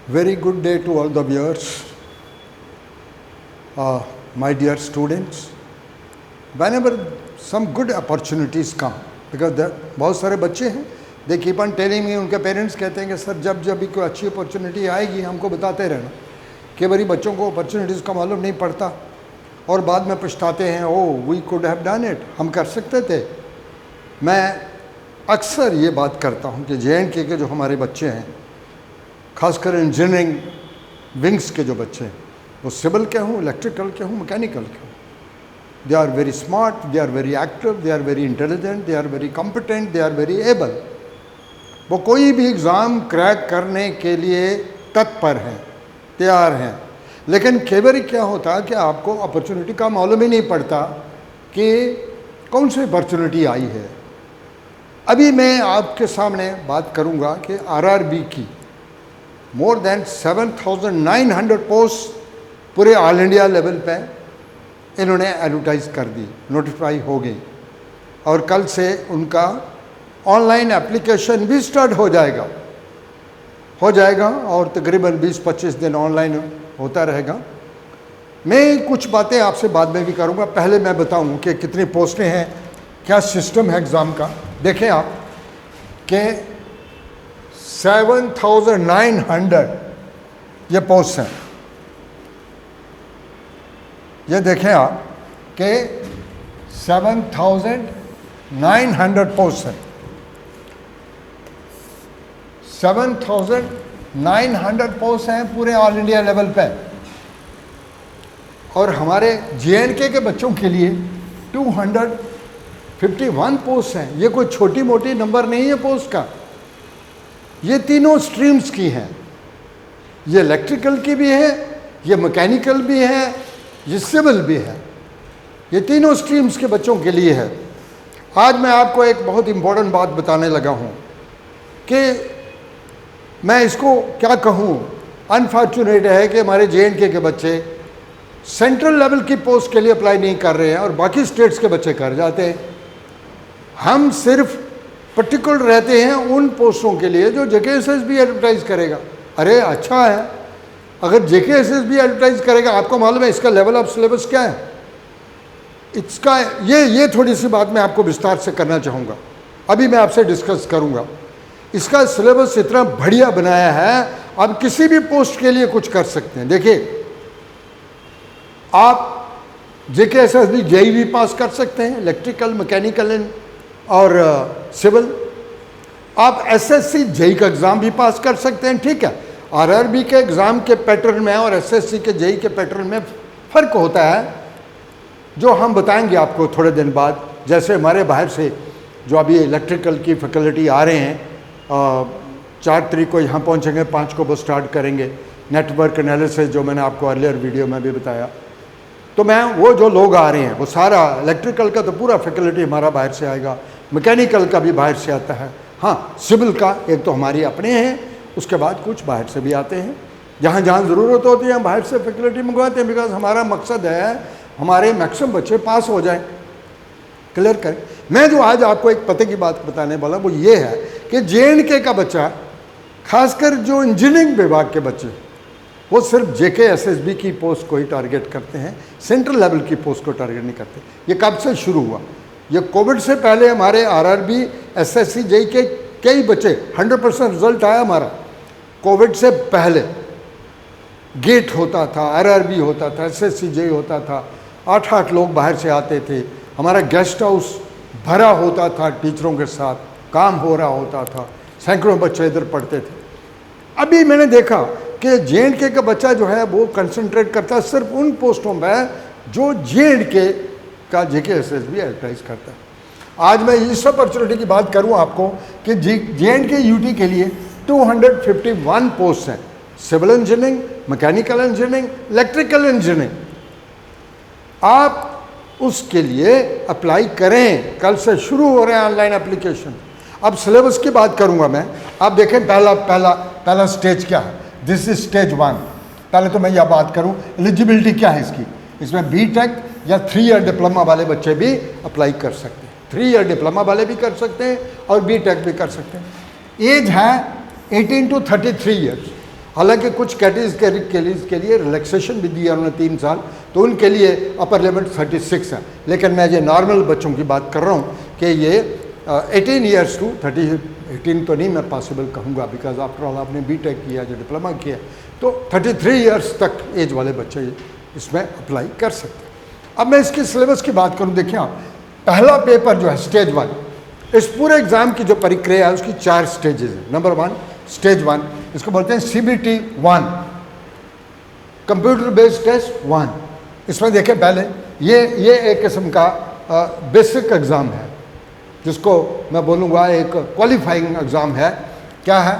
Very good day to all the viewers. My dear students, whenever some good opportunities come, because बहुत सारे बच्चे हैं, they keep on telling me, उनके parents कहते हैं कि सर जब भी कोई अच्छी अपॉर्चुनिटी आएगी हमको बताते रहना। कई बार बच्चों को अपॉर्चुनिटीज़ का मालूम नहीं पड़ता और बाद में पछताते हैं, oh we could have done it, हम कर सकते थे। मैं अक्सर ये बात करता हूँ कि JNK के जो हमारे बच्चे हैं, खासकर इंजीनियरिंग विंग्स के जो बच्चे हैं, वो सिविल के हों, इलेक्ट्रिकल के हों, मैकेनिकल के हों, they are very smart, they are very active, they are very intelligent, they are very competent, they are very able. वो कोई भी एग्ज़ाम क्रैक करने के लिए तत्पर हैं, तैयार हैं। लेकिन कई बार क्या होता है कि आपको अपॉर्चुनिटी का मालूम ही नहीं पड़ता कि कौन सी अपॉर्चुनिटी आई है। अभी मैं आपके सामने बात करूंगा कि RRB की मोर देन 7,900 पोस्ट पूरे ऑल इंडिया लेवल पे इन्होंने एडवर्टाइज कर दी, नोटिफाई हो गई और कल से उनका ऑनलाइन एप्लीकेशन भी स्टार्ट हो जाएगा और तकरीबन 20-25 दिन ऑनलाइन होता रहेगा। मैं कुछ बातें आपसे बाद में भी करूंगा, पहले मैं बताऊं कि कितनी पोस्टें हैं, क्या सिस्टम है एग्ज़ाम का। देखें आप कि 7,900 ये पोस्ट हैं। ये देखें आप कि 7,900 पोस्ट हैं, 7,900 पोस्ट हैं पूरे ऑल इंडिया लेवल पे। और हमारे JNK के बच्चों के लिए 251 पोस्ट हैं। ये कोई छोटी मोटी नंबर नहीं है पोस्ट का। ये तीनों स्ट्रीम्स की हैं, ये इलेक्ट्रिकल की भी है, ये मैकेनिकल भी है, ये सिविल भी है। ये तीनों स्ट्रीम्स के बच्चों के लिए है। आज मैं आपको एक बहुत इम्पोर्टेंट बात बताने लगा हूँ कि मैं इसको क्या कहूँ, अनफॉर्चुनेट है कि हमारे JNK के बच्चे सेंट्रल लेवल की पोस्ट के लिए अप्लाई नहीं कर रहे हैं और बाकी स्टेट्स के बच्चे कर जाते हैं। हम सिर्फ पर्टिकुलर रहते हैं उन पोस्टों के लिए जो JKSS भी एडवर्टाइज करेगा। अरे अच्छा है, अगर JKSS भी एडवर्टाइज करेगा, आपको मालूम है इसका लेवल ऑफ सिलेबस क्या है इसका। ये थोड़ी सी बात मैं आपको विस्तार से करना चाहूँगा, अभी मैं आपसे डिस्कस करूँगा। इसका सिलेबस इतना बढ़िया बनाया है, आप किसी भी पोस्ट के लिए कुछ कर सकते हैं। देखिए, आप JKSS भी JEE भी पास कर सकते हैं, इलेक्ट्रिकल, मैकेनिकल और सिविल। आप SSC JEE का एग्ज़ाम भी पास कर सकते हैं, ठीक है। RRB के एग्ज़ाम के पैटर्न में और SSC के JEE के पैटर्न में फ़र्क होता है, जो हम बताएंगे आपको थोड़े दिन बाद। जैसे हमारे बाहर से जो अभी इलेक्ट्रिकल की फैकल्टी आ रहे हैं, 4 तारीख को यहाँ पहुँचेंगे, 5 को वो स्टार्ट करेंगे नेटवर्क एनालिसिस, जो मैंने आपको अर्लियर वीडियो में भी बताया। तो मैं वो जो लोग आ रहे हैं वो सारा इलेक्ट्रिकल का तो पूरा फैकल्टी हमारा बाहर से आएगा, मैकेनिकल का भी बाहर से आता है, हाँ सिविल का एक तो हमारी अपने हैं, उसके बाद कुछ बाहर से भी आते हैं। जहाँ जहाँ ज़रूरत होती है हम बाहर से फैकल्टी मंगवाते हैं, बिकॉज हमारा मकसद है हमारे मैक्सिमम बच्चे पास हो जाएं। क्लियर करें। मैं जो आज आपको एक पते की बात बताने वाला वो ये है कि JNK का बच्चा, खासकर जो इंजीनियरिंग विभाग के बच्चे, वो सिर्फ JKSSB की पोस्ट को ही टारगेट करते हैं, सेंट्रल लेवल की पोस्ट को टारगेट नहीं करते। ये कब से शुरू हुआ? ये कोविड से पहले हमारे RRB, SSC, JEE के कई बच्चे 100% रिजल्ट आया हमारा। कोविड से पहले गेट होता था, RRB होता था, SSC, JEE होता था, 8-8 लोग बाहर से आते थे, हमारा गेस्ट हाउस भरा होता था, टीचरों के साथ काम हो रहा होता था, सैकड़ों बच्चे इधर पढ़ते थे। अभी मैंने देखा कि JNK का बच्चा जो है वो कंसंट्रेट करता है सिर्फ उन पोस्टों पर जो JNK का JKSS भी एडवर्टाइज करता है। आज मैं इस अपॉर्चुनिटी की बात करूं आपको कि JNK UT के लिए 251 पोस्ट हैं, civil engineering, mechanical engineering, electrical engineering. आप उसके लिए अप्लाई करें, कल से शुरू हो रहे हैं ऑनलाइन एप्लीकेशन। अब सिलेबस की बात करूंगा मैं। आप देखें पहला स्टेज क्या है, दिस इज स्टेज 1। पहले तो मैं यह बात करूं एलिजिबिलिटी क्या है इसकी। इसमें BTech या 3 ईयर डिप्लोमा वाले बच्चे भी अप्लाई कर सकते हैं, 3 ईयर डिप्लोमा वाले भी कर सकते हैं और BTech भी कर सकते हैं। एज है 18 to 33 ईयर्स। हालांकि कैटेगरीज के लिए रिलैक्सेशन भी दिया उन्होंने 3 साल, तो उनके लिए अपर लिमिट 36 है। लेकिन मैं ये नॉर्मल बच्चों की बात कर रहा हूँ कि ये 18 ईयर्स टू 18 तो नहीं मैं पॉसिबल कहूँगा, बिकॉज आफ्टर ऑल आपने बीटेक किया जो डिप्लोमा किया, तो 33 ईयर्स तक एज वाले बच्चे इसमें अप्लाई कर सकते हैं। अब मैं इसकी सिलेबस की बात करूँ, देखिए आप पहला पेपर जो है स्टेज 1, इस पूरे एग्ज़ाम की जो प्रक्रिया है उसकी 4 स्टेजेस है। नंबर 1 स्टेज 1, इसको बोलते हैं CBT 1, कंप्यूटर बेस्ड टेस्ट 1। इसमें देखिए पहले ये एक किस्म का बेसिक एग्ज़ाम है, जिसको मैं बोलूँगा एक क्वालिफाइंग एग्ज़ाम है। क्या है?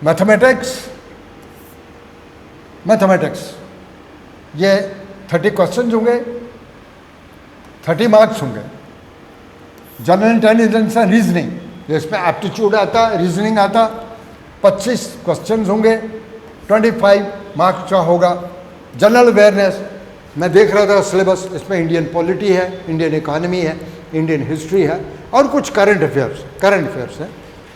मैथमेटिक्स, ये 30 क्वेश्चन होंगे, 30 मार्क्स होंगे। जनरल इंटेलिजेंस एंड रीजनिंग, जिसमें एप्टीट्यूड आता, रीजनिंग आता, 25 क्वेश्चन होंगे, 25 मार्क्स का होगा। जनरल अवेयरनेस, मैं देख रहा था सिलेबस, इसमें इंडियन पॉलिटी है, इंडियन इकोनॉमी है, इंडियन हिस्ट्री है और कुछ करंट अफेयर्स है।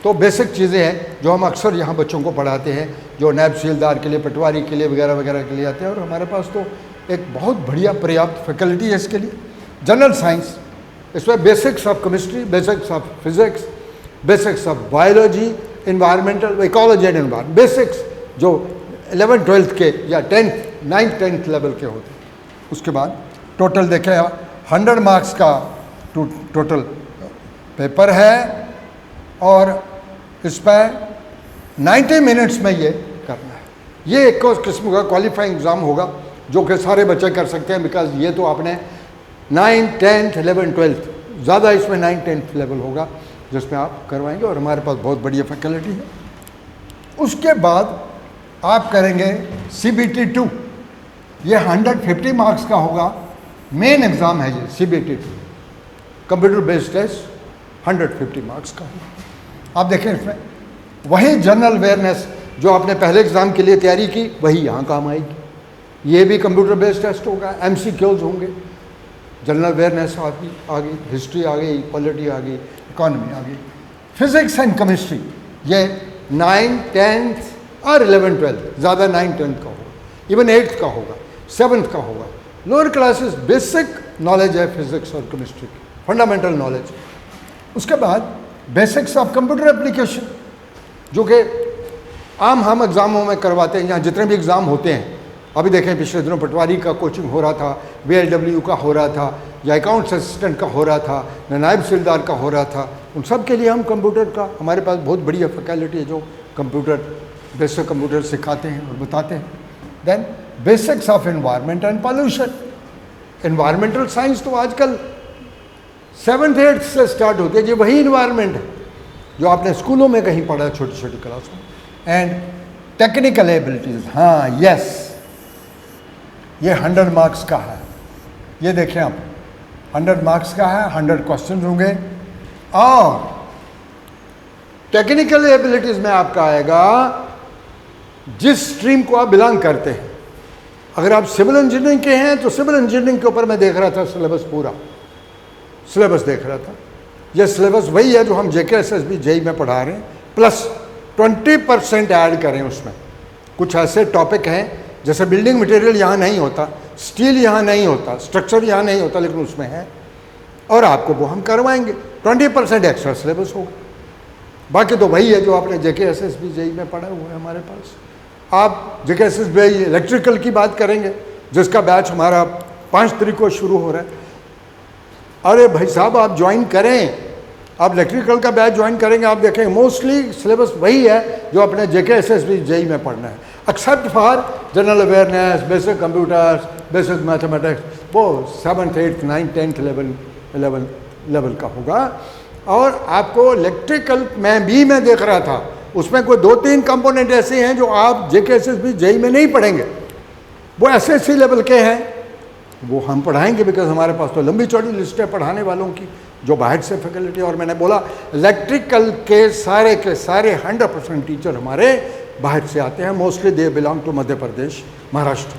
तो बेसिक चीज़ें हैं जो हम अक्सर यहाँ बच्चों को पढ़ाते हैं, जो नायब तहसीलदार के लिए, पटवारी के लिए वगैरह वगैरह के लिए आते हैं, और हमारे पास तो एक बहुत बढ़िया पर्याप्त फैकल्टी है इसके लिए। जनरल साइंस, इसमें basics of chemistry, basics of physics, basics of biology, environmental, ecology and environment, basics जो 11th 12th के या 10th 9th 10th लेवल के होते हैं। उसके बाद टोटल देखें 100 मार्क्स का टोटल पेपर है, और इस पर 90 मिनट्स में ये करना है। ये एक किस्म का क्वालिफाइंग एग्ज़ाम होगा जो कि सारे बच्चे कर सकते हैं, बिकॉज ये तो आपने 9th 10th 11th 12th, ज़्यादा इसमें 9th 10th लेवल होगा जिसमें आप करवाएंगे, और हमारे पास बहुत बढ़िया फैकल्टी है। उसके बाद आप करेंगे CBT 2, ये 150 मार्क्स का होगा, मेन एग्ज़ाम है ये CBT 2, computer based test 150 marks का होगा। आप देखें इसमें वही जनरल अवेयरनेस जो आपने पहले एग्ज़ाम के लिए तैयारी की, वही यहाँ काम आएगी। ये भी कंप्यूटर बेस्ड टेस्ट होगा, MCQs होंगे, जनरल अवेयरनेस आ गई, हिस्ट्री आ गई, पॉलिटी आ गई, इकोनॉमी आ गई। फिजिक्स एंड केमिस्ट्री ये 9th 10th और 11th 12th, ज़्यादा 9th 10th का होगा, इवन 8th का होगा, 7th का होगा। लोअर क्लासेस बेसिक नॉलेज है फिजिक्स और केमिस्ट्री की, फंडामेंटल नॉलेज। उसके बाद बेसिक्स ऑफ कंप्यूटर एप्लीकेशन, जो कि आम हम एग्ज़ामों में करवाते हैं, यहाँ जितने भी एग्ज़ाम होते हैं। अभी देखें पिछले दिनों पटवारी का कोचिंग हो रहा था, VLW का हो रहा था, या अकाउंट्स असिस्टेंट का हो रहा था, नायब तहसीलदार का हो रहा था। उन सब के लिए हम कंप्यूटर का, हमारे पास बहुत बढ़िया फैकल्टी है जो कंप्यूटर बेसिक कंप्यूटर सिखाते हैं और बताते हैं। Then basics of environment and pollution, environmental science तो आजकल 7th 8th से स्टार्ट होती है, ये वही इन्वायरमेंट है जो आपने स्कूलों में कहीं पढ़ा है छोटी छोटी क्लास में। एंड टेक्निकल एबिलिटीज़, हाँ यस, ये 100 मार्क्स का है। ये देखें आप, 100 मार्क्स का है, 100 क्वेश्चन होंगे। और टेक्निकल एबिलिटीज़ में आपका आएगा जिस स्ट्रीम को आप बिलोंग करते हैं। अगर आप सिविल इंजीनियरिंग के हैं तो सिविल इंजीनियरिंग के ऊपर मैं देख रहा था सिलेबस, पूरा सिलेबस देख रहा था। यह सिलेबस वही है जो हम JKSSB JEE में पढ़ा रहे हैं, प्लस 20% ऐड करें उसमें। कुछ ऐसे टॉपिक हैं जैसे बिल्डिंग मटेरियल यहाँ नहीं होता, स्टील यहाँ नहीं होता, स्ट्रक्चर यहाँ नहीं होता, लेकिन उसमें है, और आपको वो हम करवाएंगे। 20% एक्स्ट्रा सिलेबस होगा। बाकी तो वही है जो आपने JKSSB JEE में पढ़ा हुआ है हमारे पास। आप JKSSB इलेक्ट्रिकल की बात करेंगे, जिसका बैच हमारा 5 तारीख को शुरू हो रहा है। अरे भाई साहब, आप ज्वाइन करें, आप इलेक्ट्रिकल का बैच ज्वाइन करेंगे, आप देखेंगे मोस्टली सिलेबस वही है जो अपने JKSSB JEE में पढ़ना है, except for general awareness, basic computers, basic mathematics, वो 7th 8th 9th 10th 11th level का होगा। और आपको इलेक्ट्रिकल में भी मैं देख रहा था, उसमें कोई 2-3 कंपोनेंट ऐसे हैं जो आप JKSSB JEE में नहीं पढ़ेंगे, वो SSC लेवल के हैं, वो हम पढ़ाएंगे, बिकॉज हमारे पास तो लंबी चौड़ी लिस्ट है पढ़ाने वालों की जो बाहर से फैकल्टी। और मैंने बोला इलेक्ट्रिकल के सारे 100% टीचर हमारे बाहर से आते हैं, mostly they belong to Madhya Pradesh, Maharashtra.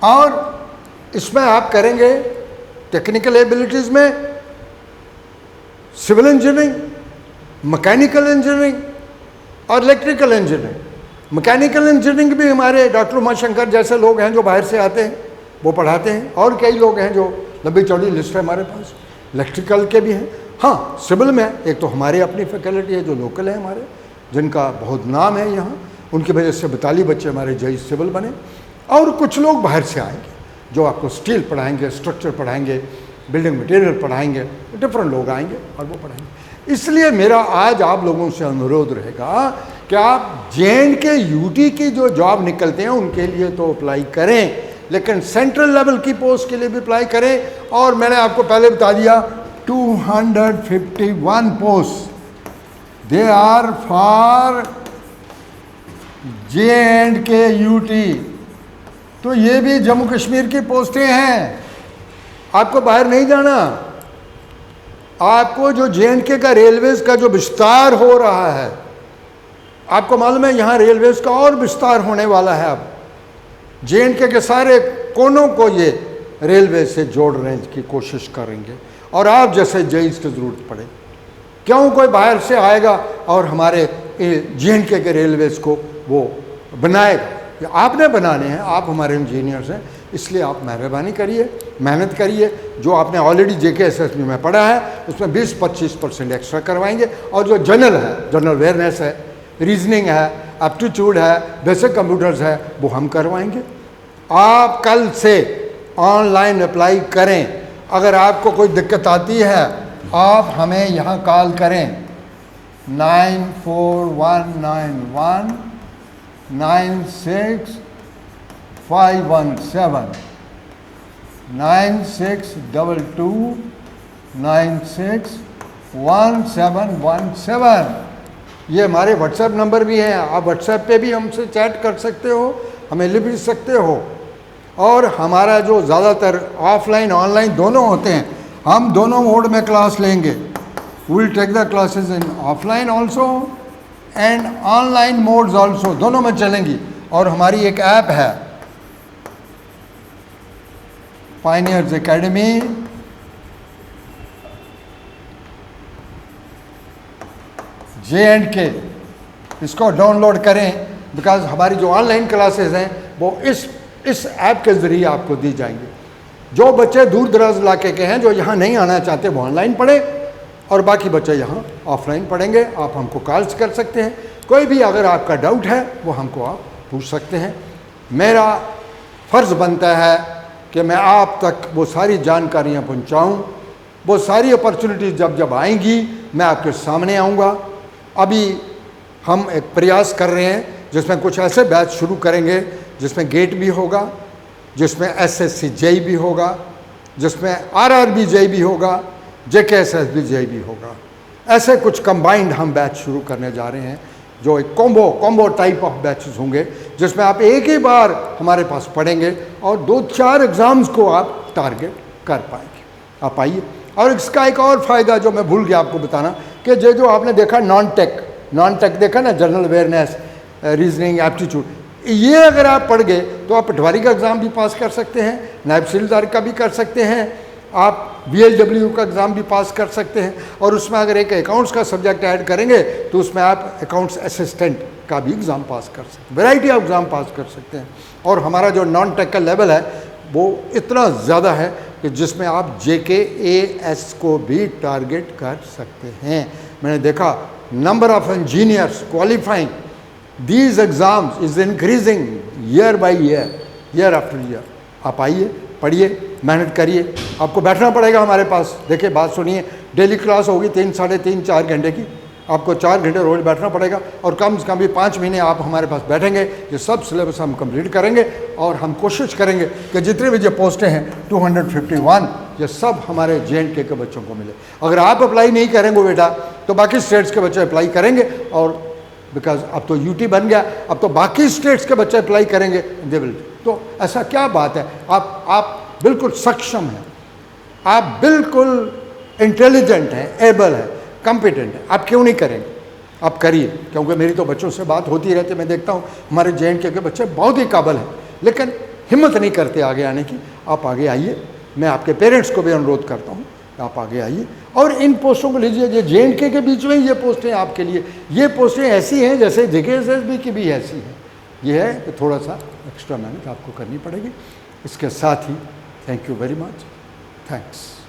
और इसमें आप करेंगे टेक्निकल एबिलिटीज़ में सिविल इंजीनियरिंग, मैकेनिकल इंजीनियरिंग और इलेक्ट्रिकल इंजीनियरिंग। मैकेनिकल इंजीनियरिंग भी हमारे डॉक्टर उमाशंकर जैसे लोग हैं जो बाहर से आते हैं, वो पढ़ाते हैं, और कई लोग हैं जो लंबी चौड़ी लिस्ट है हमारे पास। इलेक्ट्रिकल के भी हैं। हाँ, सिविल में एक तो हमारी अपनी फैकल्टी है जो लोकल है हमारे, जिनका बहुत नाम है यहाँ, उनकी वजह से 42 बच्चे हमारे जई सिविल बने। और कुछ लोग बाहर से आएंगे जो आपको स्टील पढ़ाएंगे, स्ट्रक्चर पढ़ाएंगे, बिल्डिंग मटेरियल पढ़ाएंगे, डिफरेंट लोग आएंगे और वो पढ़ाएंगे। इसलिए मेरा आज आप लोगों से अनुरोध रहेगा कि आप JNK UT की जो जॉब निकलते हैं उनके लिए तो अप्लाई करें, लेकिन सेंट्रल लेवल की पोस्ट के लिए भी अप्लाई करें। और मैंने आपको पहले बता दिया 251 post they are for JNK UT। तो ये भी जम्मू कश्मीर की पोस्टें हैं, आपको बाहर नहीं जाना। आपको जो JNK का रेलवेज का जो विस्तार हो रहा है, आपको मालूम है यहाँ रेलवेज का और विस्तार होने वाला है। अब JNK के सारे कोनों को ये रेलवे से जोड़ने की कोशिश करेंगे और आप जैसे जेईस की ज़रूरत पड़े। क्यों कोई बाहर से आएगा और हमारे JNK के रेलवेज को वो बनाएगा? आपने बनाने हैं, आप हमारे इंजीनियर्स हैं, इसलिए आप मेहरबानी करिए, मेहनत करिए। जो आपने ऑलरेडी JKSSB में पढ़ा है उसमें 20-25% एक्स्ट्रा करवाएंगे, और जो जनरल है, जनरल अवेयरनेस है, रीजनिंग है, एप्टीट्यूड है, बेसिक कंप्यूटर्स है, वो हम करवाएंगे। आप कल से ऑनलाइन अप्लाई करें। अगर आपको कोई दिक्कत आती है आप हमें यहाँ कॉल करें 9419196517 9622961717। ये हमारे व्हाट्सएप नंबर भी हैं, आप व्हाट्सएप पे भी हमसे चैट कर सकते हो, हमें लिख भी सकते हो। और हमारा जो ज़्यादातर ऑफलाइन ऑनलाइन दोनों होते हैं, हम दोनों मोड में क्लास लेंगे। We will take the classes in offline also and online modes also, दोनों में चलेंगी। और हमारी एक ऐप है पायनियर्स एकेडमी, JNK, इसको डाउनलोड करें, बिकॉज हमारी जो ऑनलाइन क्लासेस हैं वो इस ऐप के ज़रिए आपको दी जाएंगी। जो बच्चे दूर दराज इलाके के हैं जो यहाँ नहीं आना चाहते वो ऑनलाइन पढ़े, और बाकी बच्चे यहाँ ऑफलाइन पढ़ेंगे। आप हमको कॉल्स कर सकते हैं, कोई भी अगर आपका डाउट है वो हमको आप पूछ सकते हैं। मेरा फ़र्ज़ बनता है कि मैं आप तक वो सारी जानकारियाँ पहुँचाऊँ, वो सारी अपॉर्चुनिटीज़ जब आएंगी मैं आपके सामने आऊँगा। अभी हम एक प्रयास कर रहे हैं जिसमें कुछ ऐसे बैच शुरू करेंगे जिसमें गेट भी होगा, जिसमें SSC JEE भी होगा, जिसमें RRB JEE भी होगा, JKSSB JEE भी होगा। ऐसे कुछ कंबाइंड हम बैच शुरू करने जा रहे हैं जो एक कॉम्बो टाइप ऑफ बैचेस होंगे, जिसमें आप एक ही बार हमारे पास पढ़ेंगे और 2-4 एग्ज़ाम्स को आप टारगेट कर पाएंगे। आप आइए। और इसका एक और फ़ायदा जो मैं भूल गया आपको बताना, कि जो आपने देखा नॉन टेक देखा ना, जनरल अवेयरनेस, रीजनिंग, एप्टीट्यूड, ये अगर आप पढ़ गए तो आप पटवारी का एग्ज़ाम भी पास कर सकते हैं, नायब तहसीलदार का भी कर सकते हैं, आप BLW का एग्ज़ाम भी पास कर सकते हैं। और उसमें अगर एक अकाउंट्स का सब्जेक्ट ऐड करेंगे तो उसमें आप अकाउंट्स असिस्टेंट का भी एग्ज़ाम पास कर सकते हैं, वैरायटी ऑफ एग्ज़ाम पास कर सकते हैं। और हमारा जो नॉन टेक का लेवल है वो इतना ज़्यादा है कि जिसमें आप JKAS को भी टारगेट कर सकते हैं। मैंने देखा number of engineers qualifying these exams is increasing year by year after year। आप आइए, पढ़िए, मेहनत करिए। आपको बैठना पड़ेगा हमारे पास। देखिए, बात सुनिए, डेली क्लास होगी 3-3.5-4 घंटे की, आपको 4 घंटे रोज बैठना पड़ेगा, और कम से कम भी 5 महीने आप हमारे पास बैठेंगे। ये सब सिलेबस हम कंप्लीट करेंगे और हम कोशिश करेंगे कि जितने भी जो पोस्टें हैं 251 ये सब हमारे JNK के बच्चों को मिले। अगर आप अप्लाई नहीं करेंगे बेटा तो बाकी स्टेट्स के बच्चे अप्लाई करेंगे, और बिकॉज अब तो UT बन गया, अब तो बाकी स्टेट्स के बच्चे अप्लाई करेंगे, दे विल। तो ऐसा क्या बात है, आप बिल्कुल सक्षम हैं, आप बिल्कुल इंटेलिजेंट हैं, एबल हैं, कॉम्पिटेंट हैं, आप क्यों नहीं करेंगे? आप करिए, क्योंकि मेरी तो बच्चों से बात होती रहती है। मैं देखता हूँ हमारे JNK के बच्चे बहुत ही काबिल हैं, लेकिन हिम्मत नहीं करते आगे आने की। आप आगे आइए, मैं आपके पेरेंट्स को भी अनुरोध करता हूँ, आप आगे आइए और इन पोस्टों को लीजिए। ये JNK के बीच में ये पोस्टें आपके लिए, ये पोस्टें ऐसी हैं जैसे JKSSB की भी ऐसी हैं। ये है कि थोड़ा सा एक्स्ट्रा मेहनत आपको करनी पड़ेगी। इसके साथ ही thank you very much, thanks.